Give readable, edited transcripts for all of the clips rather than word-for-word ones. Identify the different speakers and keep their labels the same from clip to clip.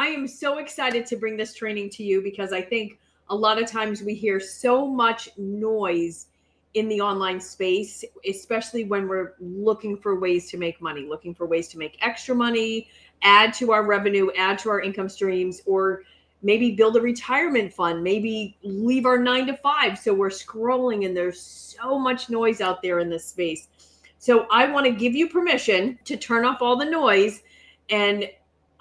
Speaker 1: I am so excited to bring this training to you because I think a lot of times we hear so much noise in the online space, especially when we're looking for ways to make money, looking for ways to make extra money, add to our revenue, add to our income streams, or maybe build a retirement fund, maybe leave our 9 to 5. So we're scrolling and there's so much noise out there in this space. So I want to give you permission to turn off all the noise, and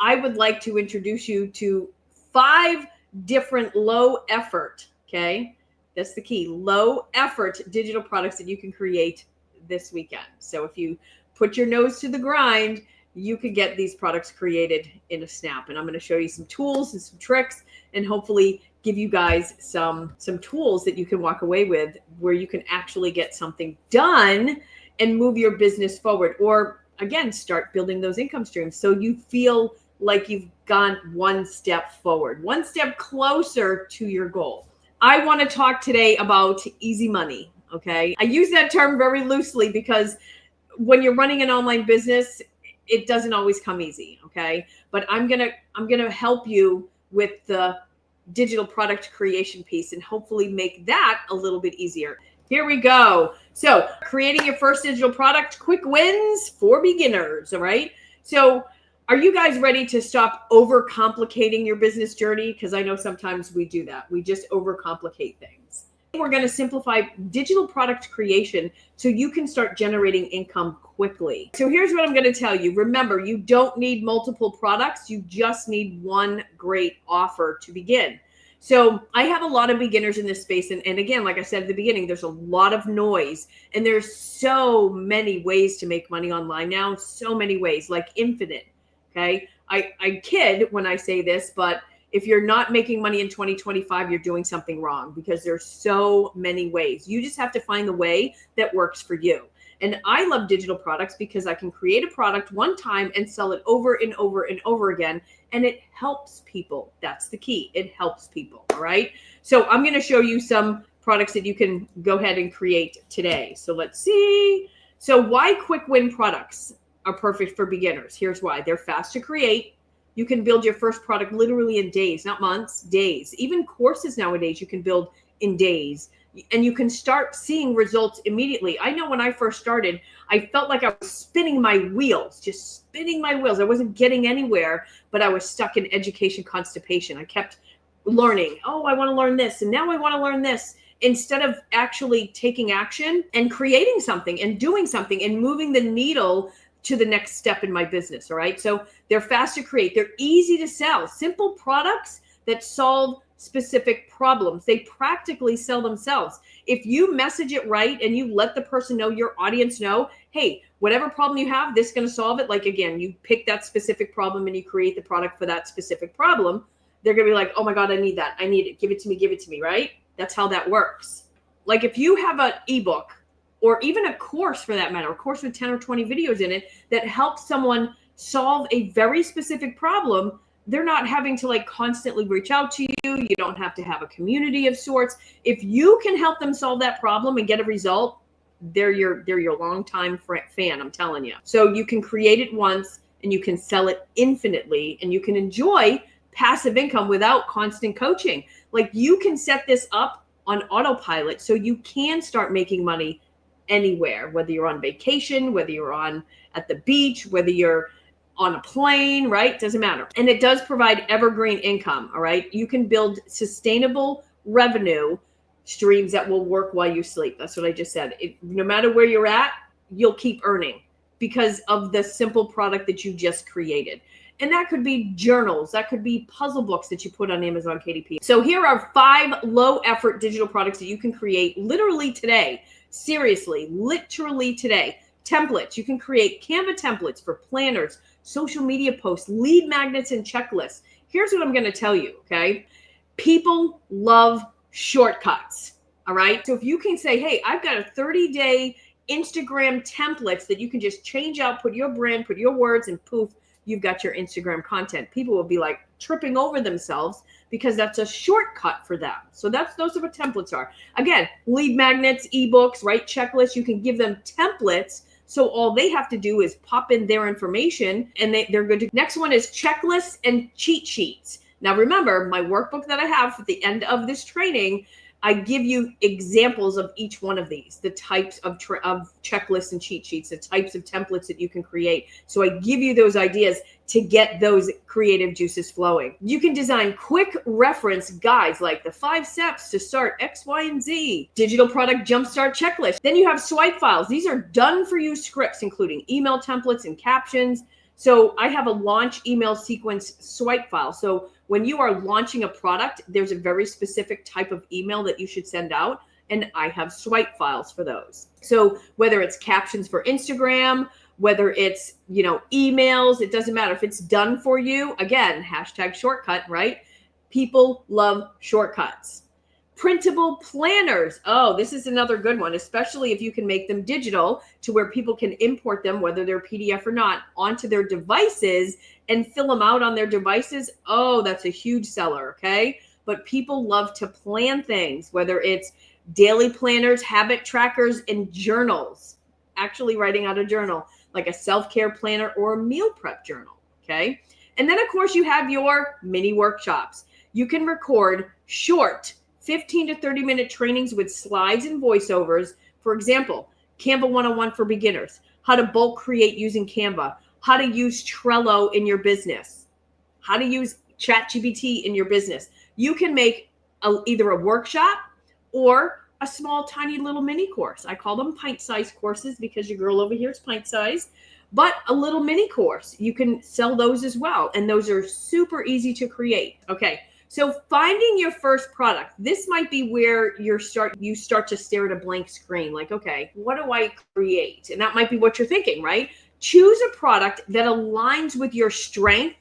Speaker 1: I would like to introduce you to 5 different low effort, okay? That's the key, low effort digital products that you can create this weekend. So if you put your nose to the grind, you could get these products created in a snap. And I'm going to show you some tools and some tricks, and hopefully give you guys some tools that you can walk away with where you can actually get something done and move your business forward, or again, start building those income streams so you feel like you've gone one step forward, one step closer to your goal. I want to talk today about easy money, okay? I use that term very loosely because when you're running an online business, it doesn't always come easy, okay? But I'm gonna help you with the digital product creation piece and hopefully make that a little bit easier. Here we go. So creating your first digital product, quick wins for beginners, all right? So are you guys ready to stop overcomplicating your business journey? Because I know sometimes we do that. We just overcomplicate things. We're going to simplify digital product creation so you can start generating income quickly. So here's what I'm going to tell you. Remember, you don't need multiple products. You just need one great offer to begin. So I have a lot of beginners in this space. And again, like I said at the beginning, there's a lot of noise and there's so many ways to make money online now. So many ways, like infinite. Okay. I kid when I say this, but if you're not making money in 2025, you're doing something wrong because there's so many ways. You just have to find the way that works for you. And I love digital products because I can create a product one time and sell it over and over and over again. And it helps people. That's the key. It helps people. All right. So I'm going to show you some products that you can go ahead and create today. So let's see. So why quick win products are perfect for beginners? Here's why. They're fast to create. You can build your first product literally in days, not months, days. Even courses nowadays you can build in days, and you can start seeing results immediately. I know when I first started, I felt like I was spinning my wheels, just spinning my wheels. I wasn't getting anywhere, but I was stuck in education constipation. I kept learning. Oh, I want to learn this, and now I want to learn this, instead of actually taking action and creating something and doing something and moving the needle to the next step in my business. All right. So they're fast to create. They're easy to sell. Simple products that solve specific problems. They practically sell themselves. If you message it right and you let the person know, your audience know, hey, whatever problem you have, this is going to solve it. Like, again, you pick that specific problem and you create the product for that specific problem. They're going to be like, oh my God, I need that. I need it. Give it to me. Give it to me. Right. That's how that works. Like if you have an ebook, or even a course for that matter, a course with 10 or 20 videos in it that helps someone solve a very specific problem, they're not having to like constantly reach out to you. You don't have to have a community of sorts. If you can help them solve that problem and get a result, they're your longtime fan, I'm telling you. So you can create it once and you can sell it infinitely, and you can enjoy passive income without constant coaching. Like you can set this up on autopilot so you can start making money anywhere, whether you're on vacation, whether you're at the beach, whether you're on a plane, right? Doesn't matter. And it does provide evergreen income. All right. You can build sustainable revenue streams that will work while you sleep. That's what I just said. No matter where you're at, you'll keep earning because of the simple product that you just created. And that could be journals. That could be puzzle books that you put on Amazon KDP. So here are 5 low effort digital products that you can create literally today. Seriously, literally today. Templates. You can create Canva templates for planners, social media posts, lead magnets, and checklists. Here's what I'm going to tell you, okay? People love shortcuts, all right? So if you can say, hey, I've got a 30-day Instagram templates that you can just change out, put your brand, put your words, and poof, you've got your Instagram content. People will be like tripping over themselves because that's a shortcut for them. So those are what templates are. Again, lead magnets, eBooks, right? Checklists. You can give them templates So all they have to do is pop in their information and they're good to. Next one is checklists and cheat sheets. Now remember, my workbook that I have at the end of this training, I give you examples of each one of these, the types of checklists and cheat sheets, the types of templates that you can create. So I give you those ideas to get those creative juices flowing. You can design quick reference guides like the 5 steps to start X, Y, and Z, digital product jumpstart checklist. Then you have swipe files. These are done for you scripts, including email templates and captions. So I have a launch email sequence swipe file. So when you are launching a product, there's a very specific type of email that you should send out. And I have swipe files for those. So whether it's captions for Instagram, whether it's, emails, it doesn't matter. If it's done for you, again, hashtag shortcut, right? People love shortcuts. Printable planners. Oh, this is another good one, especially if you can make them digital to where people can import them, whether they're PDF or not, onto their devices and fill them out on their devices. Oh, that's a huge seller, okay? But people love to plan things, whether it's daily planners, habit trackers, and journals. Actually writing out a journal, like a self-care planner or a meal prep journal, okay? And then, of course, you have your mini workshops. You can record short 15 to 30-minute trainings with slides and voiceovers. For example, Canva 101 for beginners, how to bulk create using Canva, how to use Trello in your business, how to use ChatGPT in your business. You can make either a workshop or a small, tiny little mini course. I call them pint-sized courses because your girl over here is pint-sized, but a little mini course. You can sell those as well. And those are super easy to create. Okay. So finding your first product, this might be where you start to stare at a blank screen. Like, okay, what do I create? And that might be what you're thinking, right? Choose a product that aligns with your strength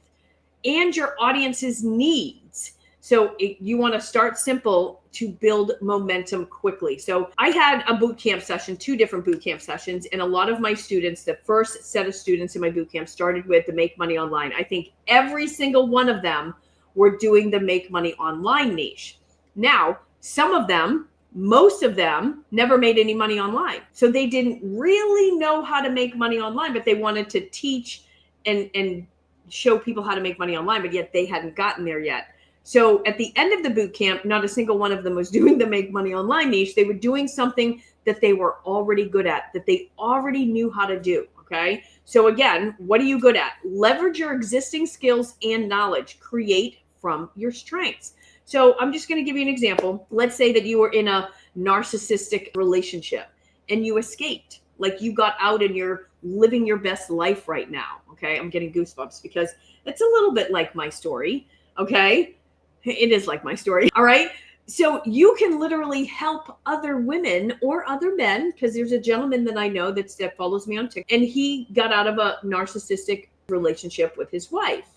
Speaker 1: and your audience's needs. So you want to start simple to build momentum quickly. So I had a boot camp session, 2 different boot camp sessions, and a lot of my students, the first set of students in my boot camp started with the Make Money Online. I think every single one of them were doing the Make Money Online niche. Now, some of them, most of them never made any money online. So they didn't really know how to make money online, but they wanted to teach and show people how to make money online, but yet they hadn't gotten there yet. So at the end of the boot camp, not a single one of them was doing the Make Money Online niche. They were doing something that they were already good at, that they already knew how to do. Okay. So again, what are you good at? Leverage your existing skills and knowledge. Create from your strengths. So I'm just going to give you an example. Let's say that you were in a narcissistic relationship and you escaped. Like you got out and you're living your best life right now. Okay. I'm getting goosebumps because it's a little bit like my story. Okay. It is like my story. All right. So you can literally help other women or other men, because there's a gentleman that I know that follows me on TikTok, and he got out of a narcissistic relationship with his wife.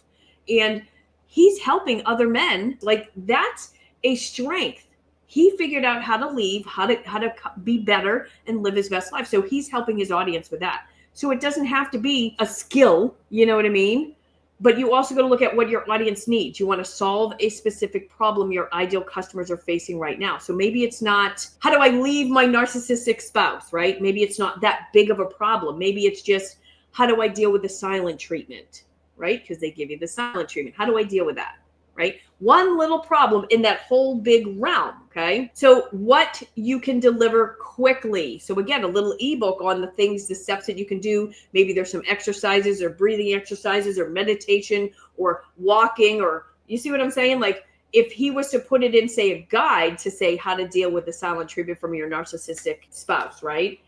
Speaker 1: And he's helping other men. Like that's a strength. He figured out how to leave, how to be better and live his best life. So he's helping his audience with that. So it doesn't have to be a skill, you know what I mean? But you also got to look at what your audience needs. You want to solve a specific problem your ideal customers are facing right now. So maybe it's not, how do I leave my narcissistic spouse, right? Maybe it's not that big of a problem. Maybe it's just, how do I deal with the silent treatment, right? Because they give you the silent treatment. How do I deal with that, right? One little problem in that whole big realm, okay? So what you can deliver quickly. So again, a little ebook on the things, the steps that you can do. Maybe there's some exercises or breathing exercises or meditation or walking, or you see what I'm saying? Like if he was to put it in, say, a guide to say how to deal with the silent treatment from your narcissistic spouse, right?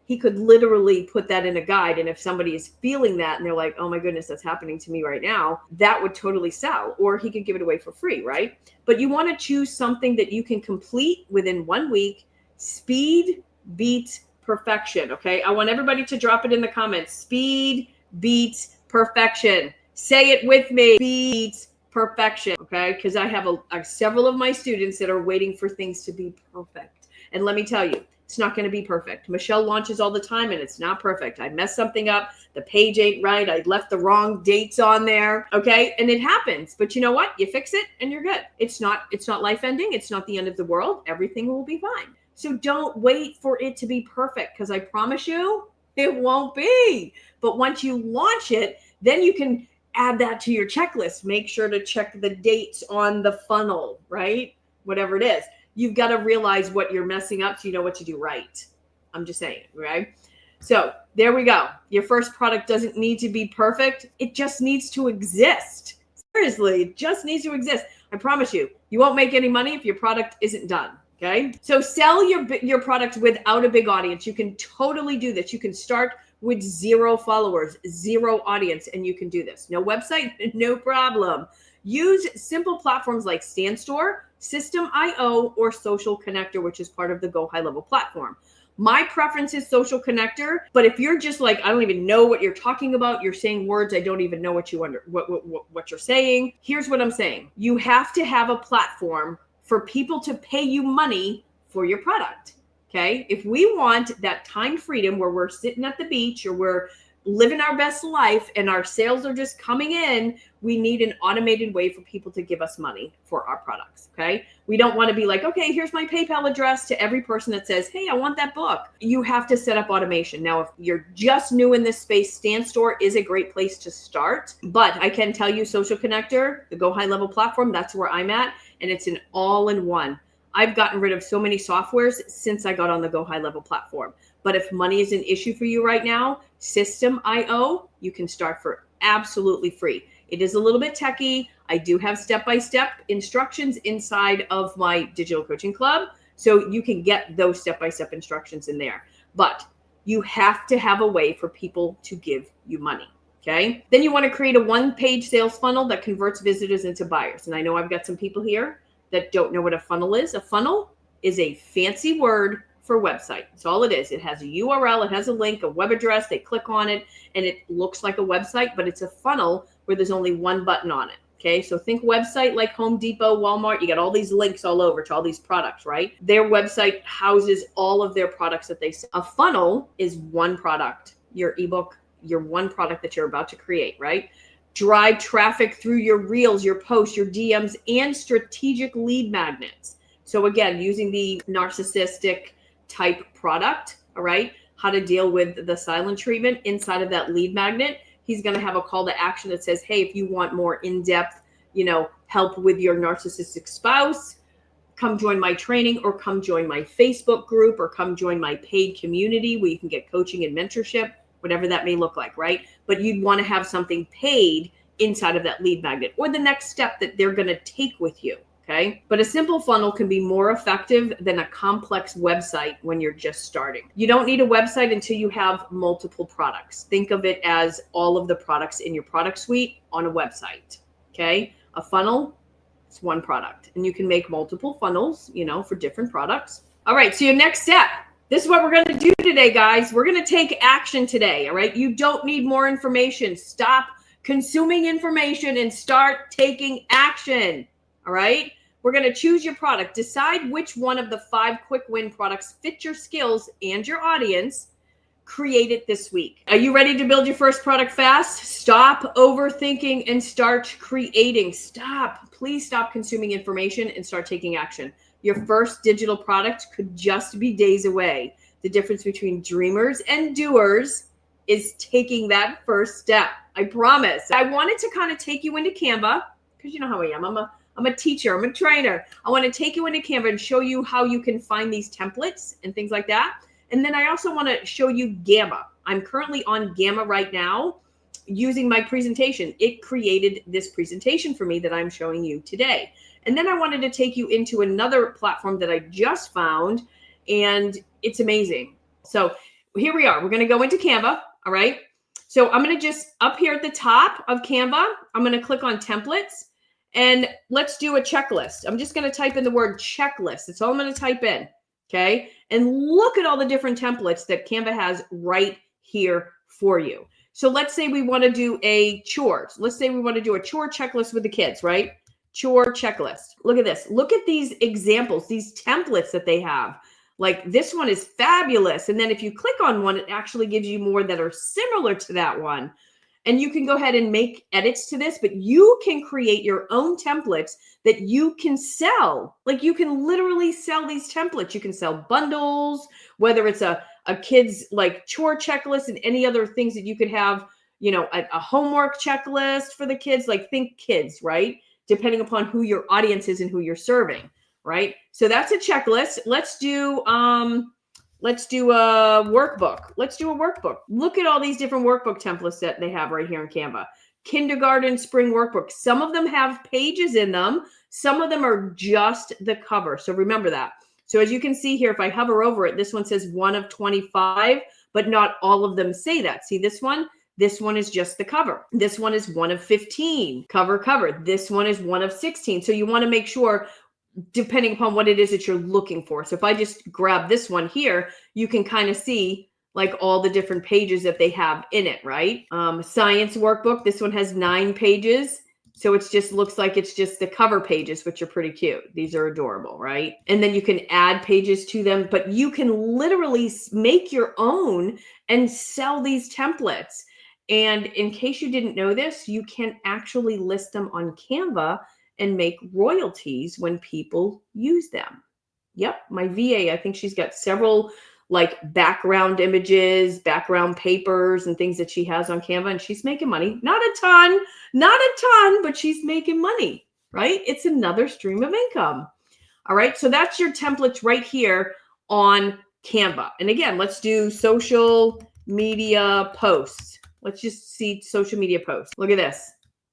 Speaker 1: He could literally put that in a guide. And if somebody is feeling that and they're like, oh my goodness, that's happening to me right now, that would totally sell. Or he could give it away for free, right? But you want to choose something that you can complete within 1 week. Speed beats perfection, okay? I want everybody to drop it in the comments. Speed beats perfection. Say it with me. Speed beats perfection, okay? Because I have several of my students that are waiting for things to be perfect. And let me tell you, it's not going to be perfect. Michelle launches all the time and it's not perfect. I messed something up. The page ain't right. I left the wrong dates on there. Okay. And it happens, but you know what? You fix it and you're good. It's not life ending. It's not the end of the world. Everything will be fine. So don't wait for it to be perfect, because I promise you, It won't be. But once you launch it, then you can add that to your checklist. Make sure to check the dates on the funnel, right? Whatever it is. You've got to realize what you're messing up so you know what to do right. I'm just saying, right? So there we go. Your first product doesn't need to be perfect. It just needs to exist. Seriously, it just needs to exist. I promise you, you won't make any money if your product isn't done. Okay. So sell your product without a big audience. You can totally do this. You can start with 0 followers, 0 audience, and you can do this. No website, no problem. Use simple platforms like StanStore, System.io, or Social Connector, which is part of the Go High Level platform. My preference is Social Connector, but if you're just like, I don't even know what you're talking about, you're saying words I don't even know what you're saying. Here's what I'm saying. You have to have a platform for people to pay you money for your product. Okay? If we want that time freedom where we're sitting at the beach or we're living our best life and our sales are just coming in, we need an automated way for people to give us money for our products. Okay. We don't want to be like, okay, here's my PayPal address to every person that says, hey, I want that book. You have to set up automation. Now, if you're just new in this space, StanStore is a great place to start. But I can tell you Social Connector, the Go High Level platform, that's where I'm at. And it's an all-in-one. I've gotten rid of so many softwares since I got on the Go High Level platform. But if money is an issue for you right now, System.io, you can start for absolutely free. It is a little bit techy. I do have step-by-step instructions inside of my digital coaching club. So you can get those step-by-step instructions in there. But you have to have a way for people to give you money. Okay. Then you want to create a 1-page sales funnel that converts visitors into buyers. And I know I've got some people here that don't know what a funnel is. A funnel is a fancy word for website. That's all it is. It has a URL, it has a link, a web address, they click on it, and it looks like a website, but it's a funnel where there's only one button on it. Okay, so think website like Home Depot, Walmart, you got all these links all over to all these products, right? Their website houses all of their products that they sell. A funnel is one product, your ebook, your one product that you're about to create, right? Drive traffic through your reels, your posts, your DMs, and strategic lead magnets. So again, using the narcissistic type product, all right, how to deal with the silent treatment inside of that lead magnet. He's going to have a call to action that says, hey, if you want more in-depth, help with your narcissistic spouse, come join my training or come join my Facebook group or come join my paid community where you can get coaching and mentorship, whatever that may look like, right? But you'd want to have something paid inside of that lead magnet or the next step that they're going to take with you. Okay. But a simple funnel can be more effective than a complex website when you're just starting. You don't need a website until you have multiple products. Think of it as all of the products in your product suite on a website. Okay. A funnel, it's one product, and you can make multiple funnels, for different products. All right. So your next step, this is what we're going to do today, guys. We're going to take action today. All right. You don't need more information. Stop consuming information and start taking action. All right. We're going to choose your product. Decide which one of the 5 quick win products fit your skills and your audience. Create it this week. Are you ready to build your first product fast? Stop overthinking and start creating. Please stop consuming information and start taking action. Your first digital product could just be days away. The difference between dreamers and doers is taking that first step. I promise. I wanted to kind of take you into Canva because you know how I am. I'm a teacher. I'm a trainer. I want to take you into Canva and show you how you can find these templates and things like that. And then I also want to show you Gamma. I'm currently on Gamma right now using my presentation. It created this presentation for me that I'm showing you today. And then I wanted to take you into another platform that I just found, and it's amazing. So here we are. We're going to go into Canva. All right. So I'm going to just up here at the top of Canva, I'm going to click on templates. And let's do a checklist. I'm just going to type in the word checklist. That's all I'm going to type in. Okay. And look at all the different templates that Canva has right here for you. So let's say we want to do a chores. Let's say we want to do a chore checklist with the kids, right? Chore checklist. Look at this. Look at these examples, these templates that they have. Like this one is fabulous. And then if you click on one, it actually gives you more that are similar to that one. And you can go ahead and make edits to this, but you can create your own templates that you can sell. Like you can literally sell these templates. You can sell bundles, whether it's a a kid's like chore checklist and any other things that you could have, you know, a homework checklist for the kids, like think kids, right? Depending upon who your audience is and who you're serving, right? So that's a checklist. Let's do a workbook. Let's do a workbook. Look at all these different workbook templates that they have right here in Canva. Kindergarten spring workbook. Some of them have pages in them. Some of them are just the cover. So remember that. So as you can see here, if I hover over it, this one says 1 of 25, but not all of them say that. See this one? This one is just the cover. This one is 1 of 15, cover. This one is 1 of 16. So you want to make sure, depending upon what it is that you're looking for. So if I just grab this one here, you can kind of see like all the different pages that they have in it, right? Science workbook. This one has 9 pages. So it just looks like it's just the cover pages, which are pretty cute. These are adorable, right? And then you can add pages to them, but you can literally make your own and sell these templates. And in case you didn't know this, you can actually list them on Canva and make royalties when people use them. Yep, my VA, I think she's got several like background images, background papers, and things that she has on Canva, and she's making money. Not a ton, but she's making money, right? It's another stream of income. All right, so that's your templates right here on Canva. And again, let's do social media posts. Let's just see social media posts. Look at this.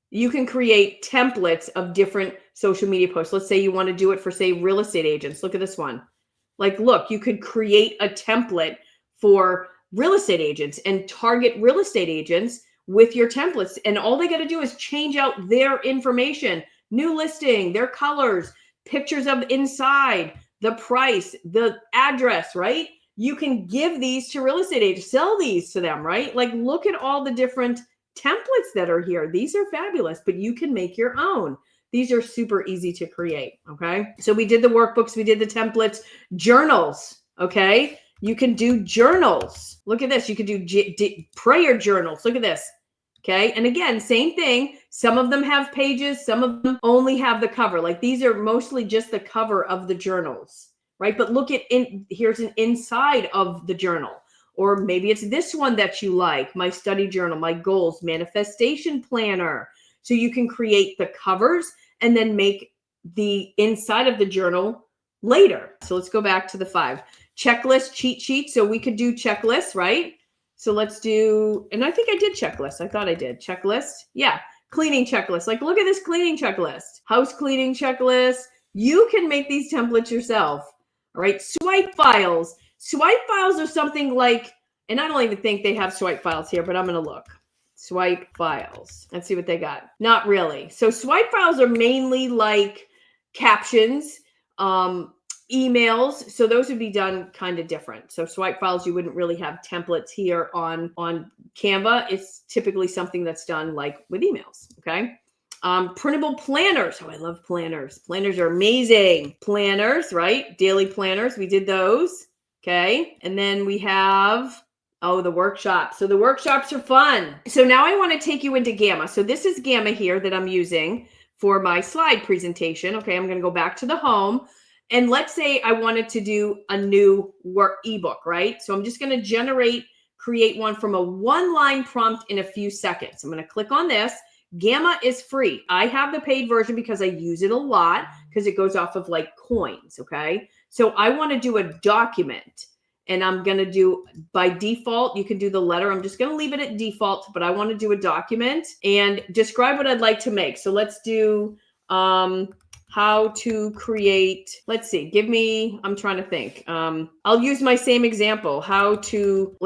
Speaker 1: You can create templates of different social media posts. Let's say you want to do it for, say, real estate agents. Look at this one. Like, look, you could create a template for real estate agents and target real estate agents with your templates. And all they got to do is change out their information, new listing, their colors, pictures of inside, the price, the address, right? You can give these to real estate agents, sell these to them, right? Like, look at all the different templates that are here. These are fabulous, but you can make your own. These are super easy to create, okay? So we did the workbooks, we did the templates, journals, okay? You can do journals. Look at this. You could do prayer journals. Look at this, okay? And again, same thing. Some of them have pages. Some of them only have the cover. Like these are mostly just the cover of the journals, right? But look at, here's an inside of the journal. Or maybe it's this one that you like, my study journal, my goals, manifestation planner. So you can create the covers and then make the inside of the journal later. So let's go back to the 5. Checklist, cheat sheet. So we could do checklists, right? So let's do, and I think I did checklists. I thought I did. Checklist. Yeah. Cleaning checklist. Like, look at this cleaning checklist. House cleaning checklist. You can make these templates yourself. All right. Swipe files. Swipe files are something like, and I don't even think they have swipe files here, but I'm going to look. Swipe files. Let's see what they got. Not really. So swipe files are mainly like captions, emails. So those would be done kind of different. So swipe files, you wouldn't really have templates here on Canva. It's typically something that's done like with emails. Okay. Printable planners. Oh, I love planners. Planners are amazing. Planners, right? Daily planners. We did those. Okay. And then we have, oh, the workshops. So the workshops are fun. So now I want to take you into Gamma. So this is Gamma here that I'm using for my slide presentation. Okay. I'm going to go back to the home. And let's say I wanted to do a new ebook, right? So I'm just going to create one from a 1-line prompt in a few seconds. I'm going to click on this. Gamma is free. I have the paid version because I use it a lot because it goes off of like coins. Okay. So I want to do a document and I'm going to do by default, you can do the letter. I'm just going to leave it at default, but I want to do a document and describe what I'd like to make. So let's do how to create, let's see, I'm trying to think. I'll use my same example. How to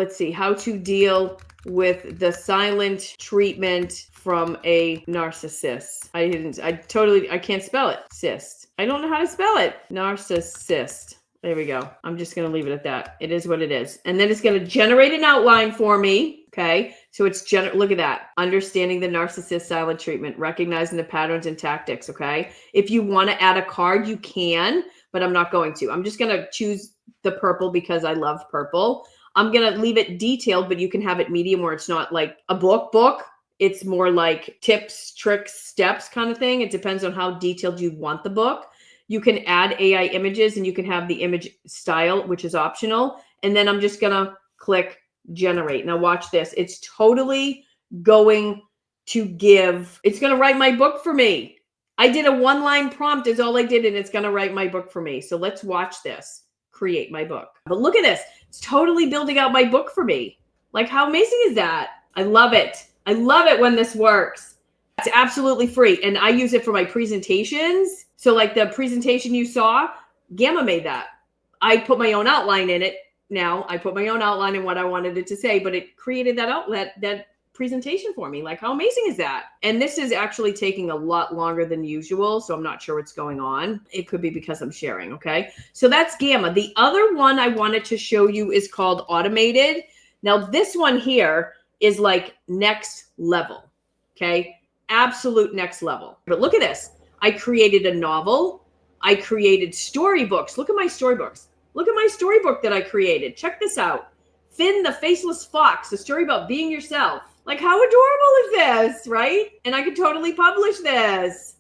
Speaker 1: deal with the silent treatment from a narcissist. I can't spell it. Cyst. I don't know how to spell it. Narcissist. There we go. I'm just going to leave it at that. It is what it is. And then it's going to generate an outline for me. Okay. So it's look at that. Understanding the narcissist silent treatment, recognizing the patterns and tactics. Okay. If you want to add a card, you can, but I'm not going to. I'm just going to choose the purple because I love purple. I'm going to leave it detailed, but you can have it medium where it's not like a book. It's more like tips, tricks, steps kind of thing. It depends on how detailed you want the book. You can add AI images and you can have the image style, which is optional. And then I'm just going to click generate. Now watch this. It's totally going to it's going to write my book for me. I did a 1-line prompt is all I did, and it's going to write my book for me. So let's watch this. Create my book. But look at this. It's totally building out my book for me. Like, how amazing is that? I love it. I love it when this works. It's absolutely free. And I use it for my presentations. So like the presentation you saw, Gamma made that. I put my own outline in it. Now I put my own outline in what I wanted it to say, but it created that outlet, that presentation for me. Like, how amazing is that? And this is actually taking a lot longer than usual, so I'm not sure what's going on. It could be because I'm sharing, okay? So that's Gamma. The other one I wanted to show you is called Automated. Now this one here is like next level, okay? Absolute next level. But look at this. I created a novel. I created storybooks. Look at my storybooks. Look at my storybook that I created. Check this out. Finn the Faceless Fox, a story about being yourself. Like, how adorable is this, right? And I could totally publish this.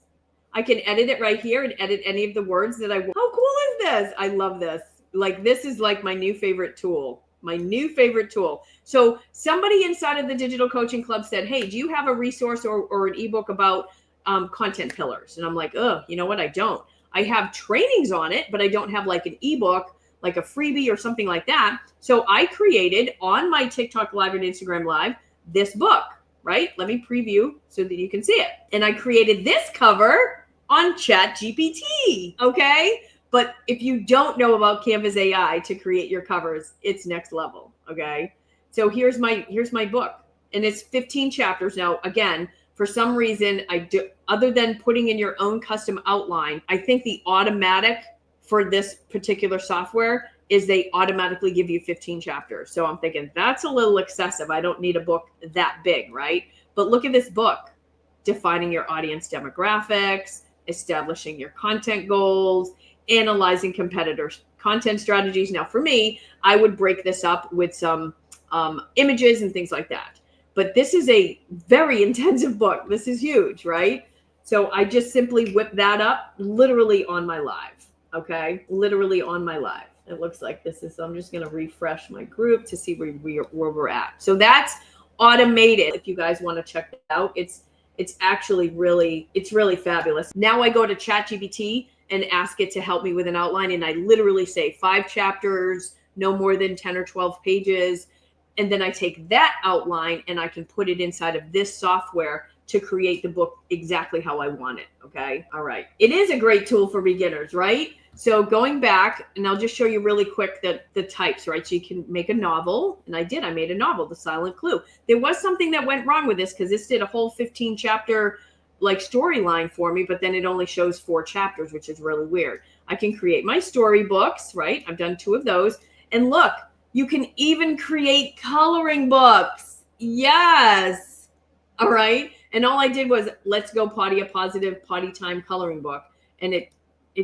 Speaker 1: I can edit it right here and edit any of the words that I want. How cool is this? I love this. Like, this is like my new favorite tool. My new favorite tool. So somebody inside of the Digital Coaching Club said, hey, do you have a resource or an ebook about content pillars? And I'm like, you know what? I don't. I have trainings on it, but I don't have like an ebook, like a freebie or something like that. So I created on my TikTok Live and Instagram Live this book, right? Let me preview so that you can see it. And I created this cover on ChatGPT, okay? But if you don't know about Canva's AI to create your covers, it's next level, okay? So here's my book, and it's 15 chapters. Now, again, for some reason, other than putting in your own custom outline, I think the automatic for this particular software is they automatically give you 15 chapters. So I'm thinking that's a little excessive. I don't need a book that big, right? But look at this book. Defining your audience demographics, establishing your content goals, analyzing competitors' content strategies. Now for me, I would break this up with some images and things like that. But this is a very intensive book. This is huge, right? So I just simply whip that up literally on my live, okay? Literally on my live. It looks like this is, so I'm just gonna refresh my group to see where we're at. So that's Automated. If you guys wanna check it out, it's actually really fabulous. Now I go to ChatGPT and ask it to help me with an outline, and I literally say 5 chapters, no more than 10 or 12 pages. And then I take that outline and I can put it inside of this software to create the book exactly how I want it, okay? All right. It is a great tool for beginners, right? So going back, and I'll just show you really quick the types, right? So you can make a novel, and I made a novel, The Silent Clue. There was something that went wrong with this because this did a whole 15 chapter like storyline for me, but then it only shows 4 chapters, which is really weird. I can create my storybooks, right? I've done 2 of those. And look, you can even create coloring books. Yes. All right. And all I did was let's go potty, a positive potty time coloring book. And it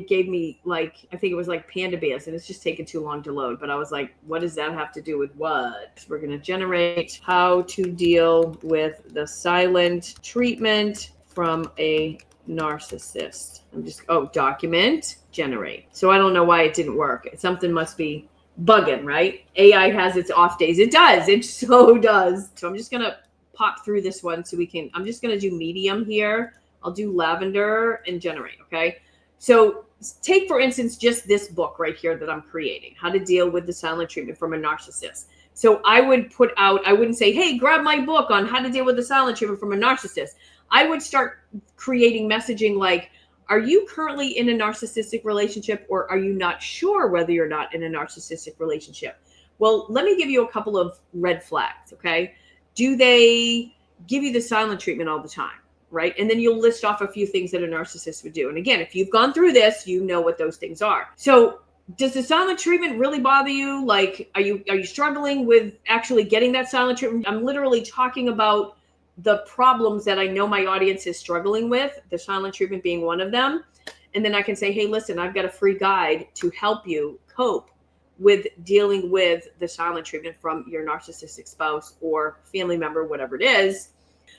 Speaker 1: gave me like, I think it was like panda bears, and it's just taken too long to load. But I was like, what does that have to do with what? We're going to generate how to deal with the silent treatment from a narcissist. I'm just, document, generate. So I don't know why it didn't work. Something must be bugging, right? AI has its off days. It does. It so does. So I'm just going to pop through this one so I'm just going to do medium here. I'll do lavender and generate. Okay. So take, for instance, just this book right here that I'm creating, how to deal with the silent treatment from a narcissist. So I would I wouldn't say, hey, grab my book on how to deal with the silent treatment from a narcissist. I would start creating messaging like, are you currently in a narcissistic relationship, or are you not sure whether you're not in a narcissistic relationship? Well, let me give you a couple of red flags, okay? Do they give you the silent treatment all the time, right? And then you'll list off a few things that a narcissist would do. And again, if you've gone through this, you know what those things are. So does the silent treatment really bother you? Like, are you struggling with actually getting that silent treatment? I'm literally talking about the problems that I know my audience is struggling with, the silent treatment being one of them. And then I can say, hey, listen, I've got a free guide to help you cope with dealing with the silent treatment from your narcissistic spouse or family member, whatever it is.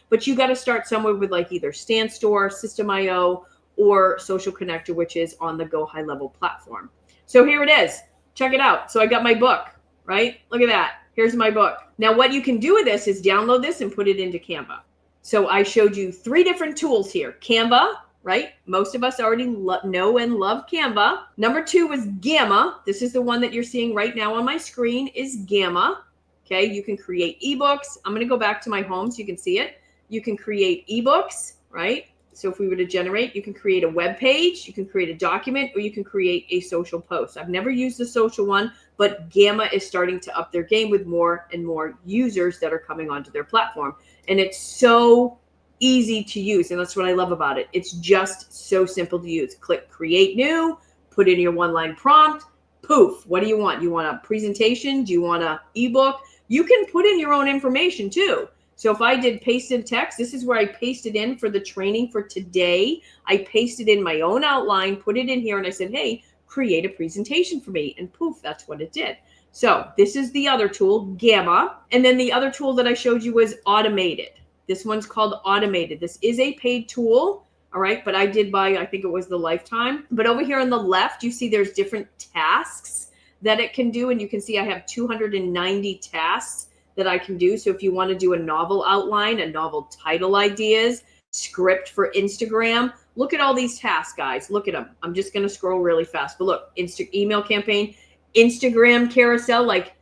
Speaker 1: But you got to start somewhere with like either Stan Store, System.io, or Social Connector, which is on the Go High Level platform. So here it is. Check it out. So I got my book, right? Look at that. Here's my book. Now, what you can do with this is download this and put it into Canva. So I showed you 3 different tools here. Canva, right? Most of us already know and love Canva. Number 2 was Gamma. This is the one that you're seeing right now on my screen is Gamma. Okay, you can create eBooks. I'm going to go back to my home so you can see it. You can create eBooks, right? So if we were to generate, you can create a web page, you can create a document, or you can create a social post. I've never used the social one, but Gamma is starting to up their game with more and more users that are coming onto their platform. And it's so easy to use. And that's what I love about it. It's just so simple to use. Click create new, put in your 1-line prompt, poof. What do you want? You want a presentation? Do you want an ebook? You can put in your own information too. So if I did pasted text, this is where I pasted in for the training for today. I pasted in my own outline, put it in here, and I said, hey, create a presentation for me. And poof, that's what it did. So this is the other tool, Gamma. And then the other tool that I showed you was Automated. This one's called Automated. This is a paid tool, all right? But I did buy, I think it was the lifetime. But over here on the left, you see there's different tasks that it can do. And you can see I have 290 tasks that I can do. So if you want to do a novel outline, a novel title ideas, script for Instagram, look at all these tasks, guys. Look at them. I'm just going to scroll really fast. But look, email campaign, Instagram carousel. Like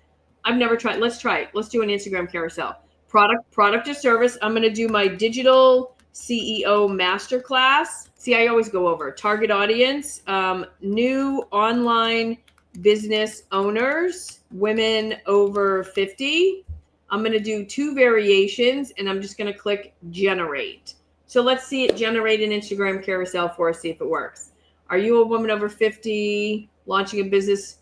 Speaker 1: I've never tried. Let's try it. Let's do an Instagram carousel. Product or service. I'm going to do my digital CEO masterclass. See, I always go over target audience, new online business owners, women over 50. I'm going to do 2 variations and I'm just going to click generate. So let's see it generate an Instagram carousel for us, see if it works. Are you a woman over 50 launching a business,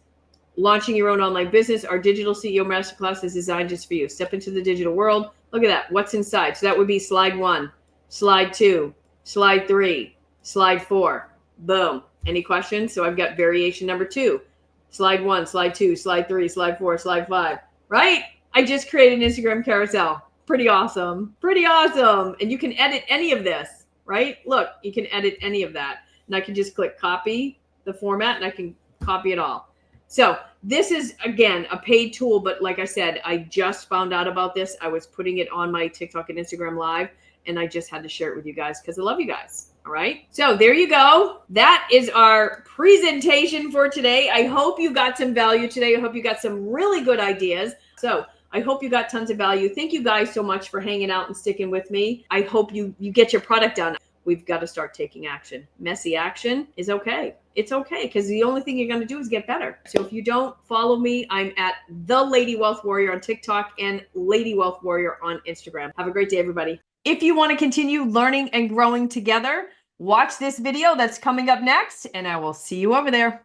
Speaker 1: launching your own online business? Our digital CEO masterclass is designed just for you. Step into the digital world. Look at that. What's inside? So that would be slide 1, slide 2, slide 3, slide 4. Boom. Any questions? So I've got variation number 2. Slide 1, slide 2, slide 3, slide 4, slide 5. Right? I just created an Instagram carousel. Pretty awesome. Pretty awesome. And you can edit any of this, right? Look, you can edit any of that. And I can just click copy the format and I can copy it all. So this is, again, a paid tool. But like I said, I just found out about this. I was putting it on my TikTok and Instagram live. And I just had to share it with you guys because I love you guys. All right. So there you go. That is our presentation for today. I hope you got some value today. I hope you got some really good ideas. So I hope you got tons of value. Thank you guys so much for hanging out and sticking with me. I hope you get your product done. We've got to start taking action. Messy action is okay. It's okay because the only thing you're going to do is get better. So if you don't follow me, I'm at The Lady Wealth Warrior on TikTok and Lady Wealth Warrior on Instagram. Have a great day, everybody. If you want to continue learning and growing together, watch this video that's coming up next, and I will see you over there.